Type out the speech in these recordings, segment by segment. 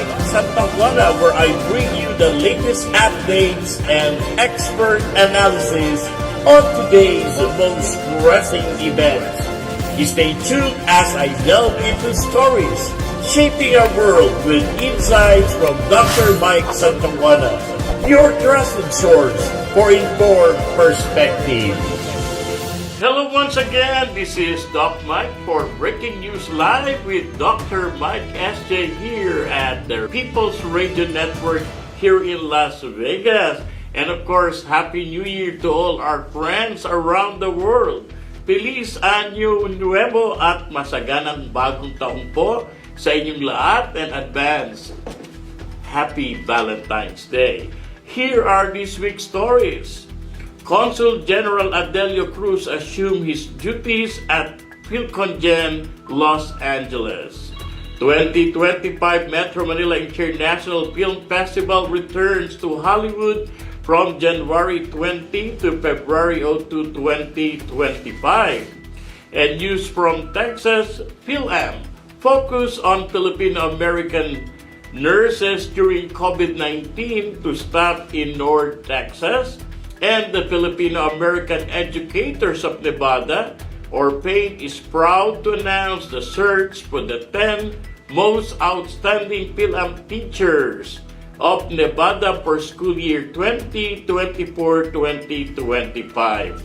Mike Santa Juana, where I bring you the latest updates and expert analysis on today's most pressing events. Stay tuned as I delve into stories shaping our world with insights from Dr. Mike Santa Juana, your trusted source for informed perspective. Hello once again, this is Doc Mike for Breaking News Live with Dr. MikeSJ here at the People's Radio Network here in Las Vegas. And of course, Happy New Year to all our friends around the world. Feliz Año Nuevo at masaganang bagong taon po sa inyong lahat and advance Happy Valentine's Day. Here are this week's stories. Consul General Adelio Cruz assumed his duties at PhilConGen, Los Angeles. 2025 Metro Manila International Film Festival returns to Hollywood from January 20 to February 2, 2025. And news from Texas, Fil-Am focus on Filipino American nurses during COVID-19 to stop in North Texas. And the Filipino American Educators of Nevada, or PAID, is proud to announce the search for the 10 Most Outstanding Fil-Am Teachers of Nevada for school year 2024-2025.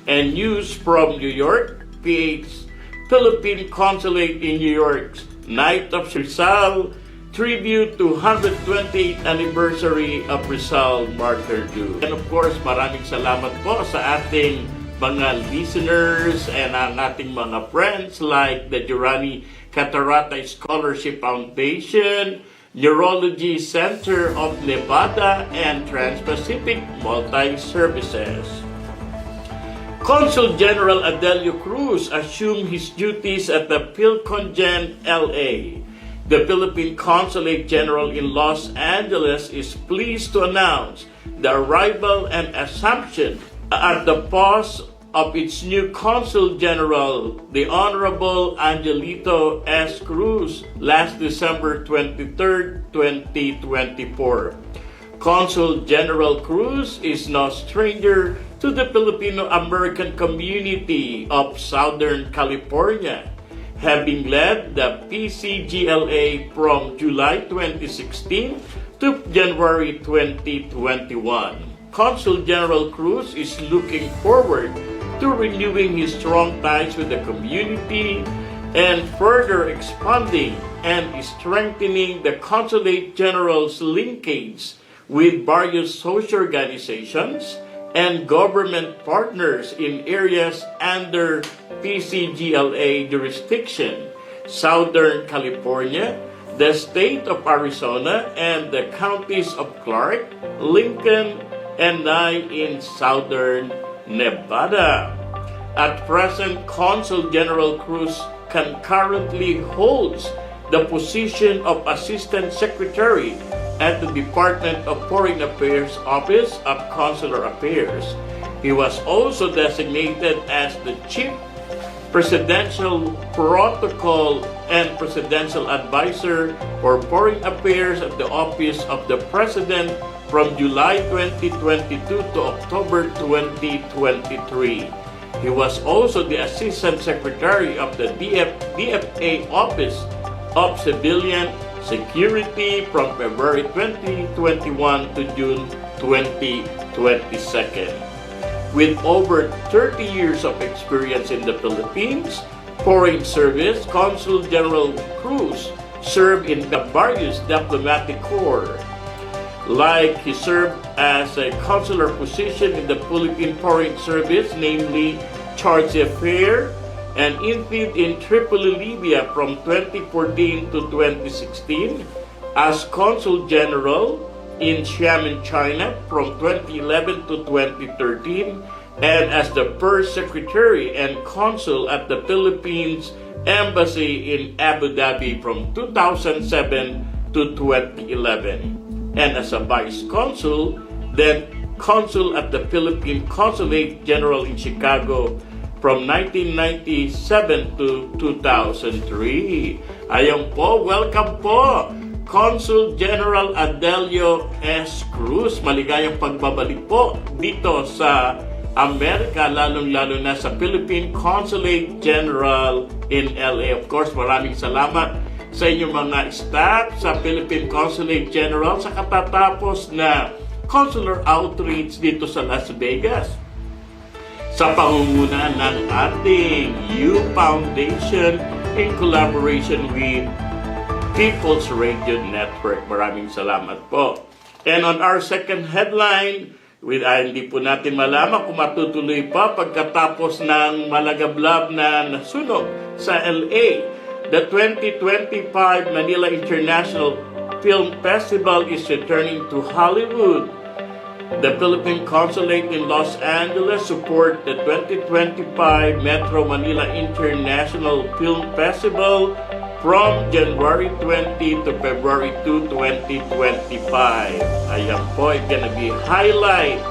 And news from New York, PH's Philippine Consulate in New York's Night of Rizal tribute to 120th anniversary of Rizal Martyrdoom. And of course, maraming salamat po sa ating mga listeners and ang ating mga friends like the Durrani Catarata Scholarship Foundation, Neurology Center of Nevada, and Trans-Pacific Multi-Services. Consul General Adelio Cruz assumed his duties at the PhilConGen, LA. The Philippine Consulate General in Los Angeles is pleased to announce the arrival and assumption at the post of its new Consul General, the Honorable Angelito S. Cruz, last December 23, 2024. Consul General Cruz is no stranger to the Filipino American community of Southern California, having led the PCGLA from July 2016 to January 2021. Consul General Cruz is looking forward to renewing his strong ties with the community and further expanding and strengthening the Consulate General's linkage with various social organizations and government partners in areas under PCGLA jurisdiction, Southern California, the state of Arizona, and the counties of Clark, Lincoln, and Nye in Southern Nevada. At present, Consul General Cruz concurrently holds the position of Assistant Secretary at the Department of Foreign Affairs Office of Consular Affairs. He was also designated as the Chief Presidential Protocol and Presidential Advisor for Foreign Affairs at the Office of the President from July 2022 to October 2023. He was also the Assistant Secretary of the DFA Office of Civilian Security from February 2021 to June 2022. With over 30 years of experience in the Philippines Foreign Service, Consul General Cruz served in the various diplomatic corps. Like he served as a consular position in the Philippine Foreign Service, namely Charge d'Affaires, and interned in Tripoli, Libya from 2014 to 2016, as Consul General in Xiamen, China from 2011 to 2013, and as the first Secretary and Consul at the Philippines Embassy in Abu Dhabi from 2007 to 2011, and as a Vice Consul, then Consul at the Philippine Consulate General in Chicago from 1997 to 2003. Ayun po, welcome po Consul General Adelio S. Cruz. Maligayang pagbabalik po dito sa Amerika, lalong-lalo na sa Philippine Consulate General in LA. Of course, maraming salamat sa inyong mga staff sa Philippine Consulate General sa katatapos na consular outreach dito sa Las Vegas. Sa pangunguna ng ating U Foundation in collaboration with People's Radio Network. Maraming salamat po. And on our second headline, hindi po natin malaman kung matutuloy pa pagkatapos ng malagablab na nasunog sa LA. The 2025 Manila International Film Festival is returning to Hollywood. The Philippine Consulate in Los Angeles support the 2025 Metro Manila International Film Festival from January 20 to February 2, 2025. Ayan po, it's gonna be highlight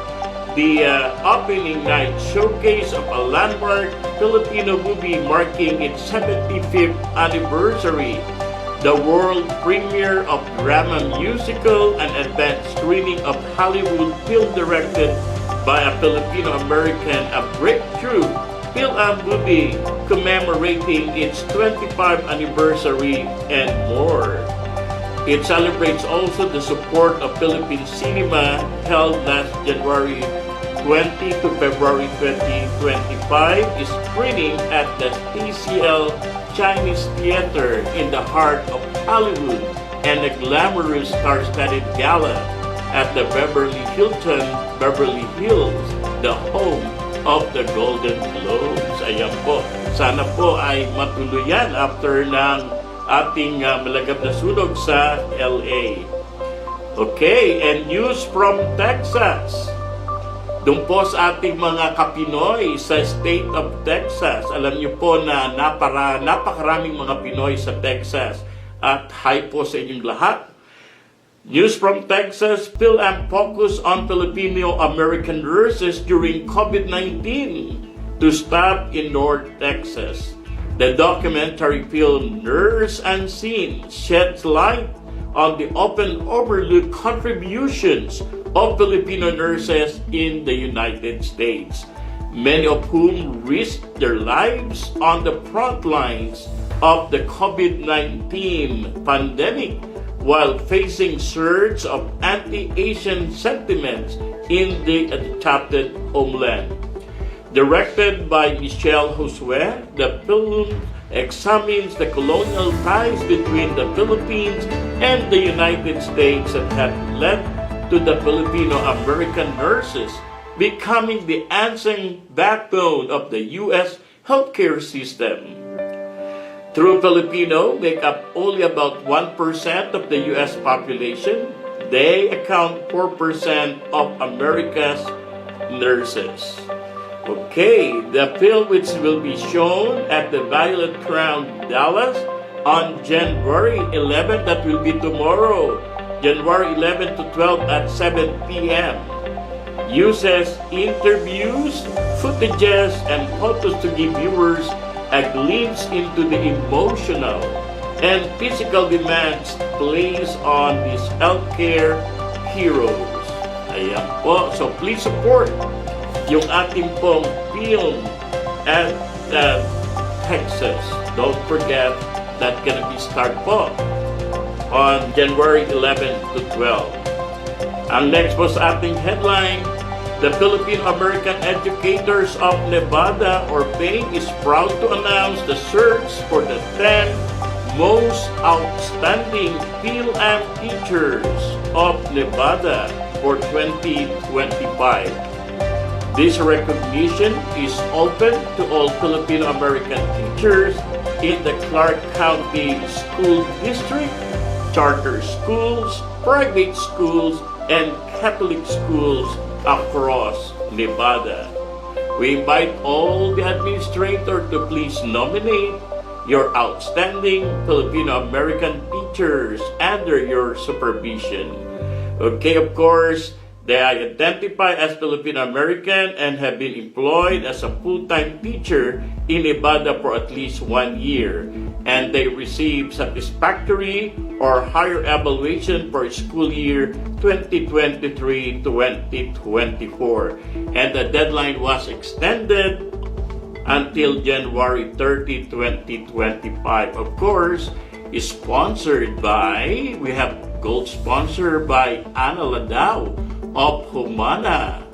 the opening night showcase of a landmark Filipino movie marking its 75th anniversary. The world premiere of drama musical and event screening of Hollywood film directed by a Filipino American, a breakthrough Fil-Am movie commemorating its 25th anniversary and more. It celebrates also the support of Philippine cinema held last January 20 to February 2025 is screening at the TCL Chinese Theater in the heart of Hollywood and a glamorous star-studded gala at the Hilton Beverly Hills, the home of the Golden Globes. Ayan po. Sana po ay matuluyan after ng ating malagab na sunog sa LA. Okay, and news from Texas. Doon po sa ating mga kapinoy sa state of Texas. Alam niyo po na napakaraming mga Pinoy sa Texas. At hi po sa inyong lahat. News from Texas, Fil-Am focus on Filipino American nurses during COVID-19 to stop in North Texas. The documentary film Nurse Unseen sheds light on the often overlooked contributions of Filipino nurses in the United States, many of whom risked their lives on the front lines of the COVID-19 pandemic while facing surge of anti-Asian sentiments in the adopted homeland. Directed by Michelle Josue, the film examines the colonial ties between the Philippines and the United States that have led to the Filipino American nurses becoming the unsung backbone of the U.S. healthcare system. True Filipino make up only about 1% of the U.S. population. They account 4% of America's nurses. Okay, the film which will be shown at the Violet Crown Dallas on January 11, that will be tomorrow, January 11 to 12 at 7 p.m. uses interviews, footages, and photos to give viewers a glimpse into the emotional and physical demands placed on these healthcare heroes. Ayan po. So please support yung ating pong film at Texas. Don't forget that's gonna be start po on January 11 to 12. Ang next po sa ating headline, the Filipino American Educators of Nevada, or PAIN, is proud to announce the search for the 10 Most Outstanding Fil-Am Teachers of Nevada for 2025. This recognition is open to all Filipino American teachers in the Clark County School District, charter schools, private schools, and Catholic schools across Nevada. We invite all the administrators to please nominate your outstanding Filipino American teachers under your supervision. Okay, of course, they identify as Filipino American and have been employed as a full-time teacher in Nevada for at least 1 year and they receive satisfactory or higher evaluation for school year 2023-2024. And the deadline was extended until January 30, 2025. Of course, is sponsored by, we have gold sponsor by Adelio of Humana.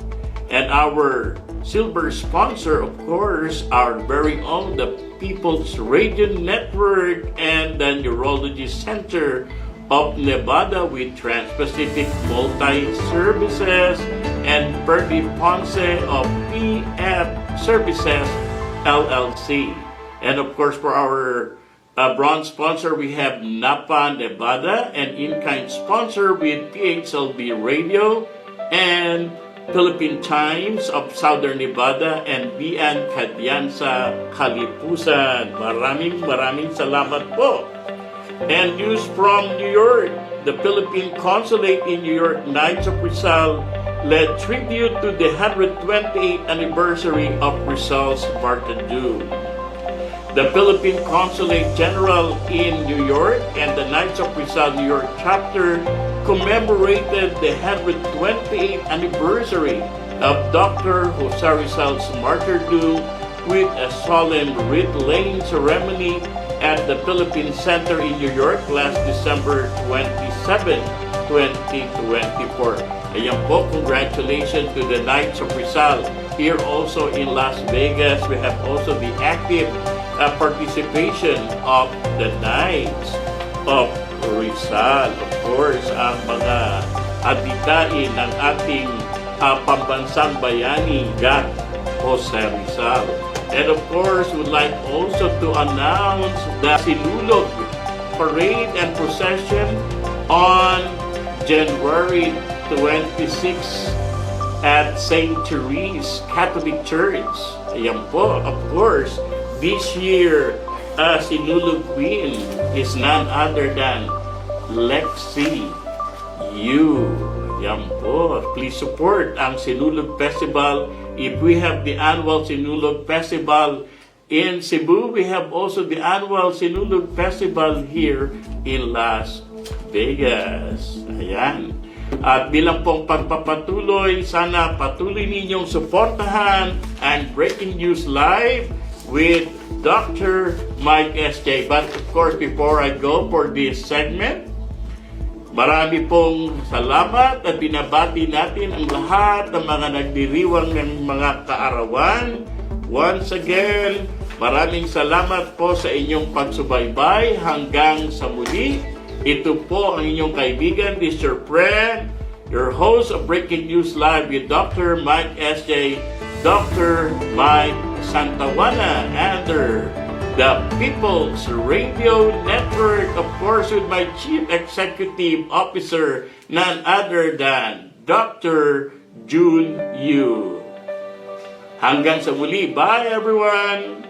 And our silver sponsor, of course, our very own, the People's Radio Network and the Neurology Center of Nevada with Trans-Pacific Multi-Services, and Ferdy Ponce of PF Services LLC. And of course, for our bronze sponsor, we have Napa, Nevada, and in-kind sponsor with PHLB Radio and Philippine Times of Southern Nevada and Bian Kadyansa Kalipusan. Maraming salamat po. And news from New York. The Philippine Consulate in New York Knights of Rizal led tribute to the 128th anniversary of Rizal's Martyrdoom. The Philippine Consulate General in New York and the Knights of Rizal New York chapter commemorated the 128th anniversary of Dr. Jose Rizal's martyrdom with a solemn wreath-laying ceremony at the Philippine Center in New York last December 27, 2024. Ayan po, congratulations to the Knights of Rizal. Here also in Las Vegas, we have also the active participation of the Knights of Rizal. Of course, ang mga adikain ng ating pambansang bayani, God, Jose Rizal. And of course, would like also to announce the Sinulog Parade and Procession on January 26 at St. Therese Catholic Church. Ayan po, of course, this year, Sinulog Queen is none other than Lexi Yu. Yan po. Please support ang Sinulog Festival. If we have the annual Sinulog Festival in Cebu, we have also the annual Sinulog Festival here in Las Vegas. Ayan. At bilang pong pagpapatuloy, sana patuloy ninyong suportahan ang Breaking News Live with Dr. MikeSJ. But of course, before I go for this segment, marami pong salamat at binabati natin ang lahat ng mga nagdiriwang ng mga kaarawan. Once again, maraming salamat po sa inyong pagsubaybay hanggang sa muli. Ito po ang inyong kaibigan, this your friend, your host of Breaking News Live with Dr. MikeSJ, Dr. Mike Santawana, and the People's Radio Network, of course, with my Chief Executive Officer, none other than Dr. Jun Yu. Hanggang sa muli. Bye, everyone!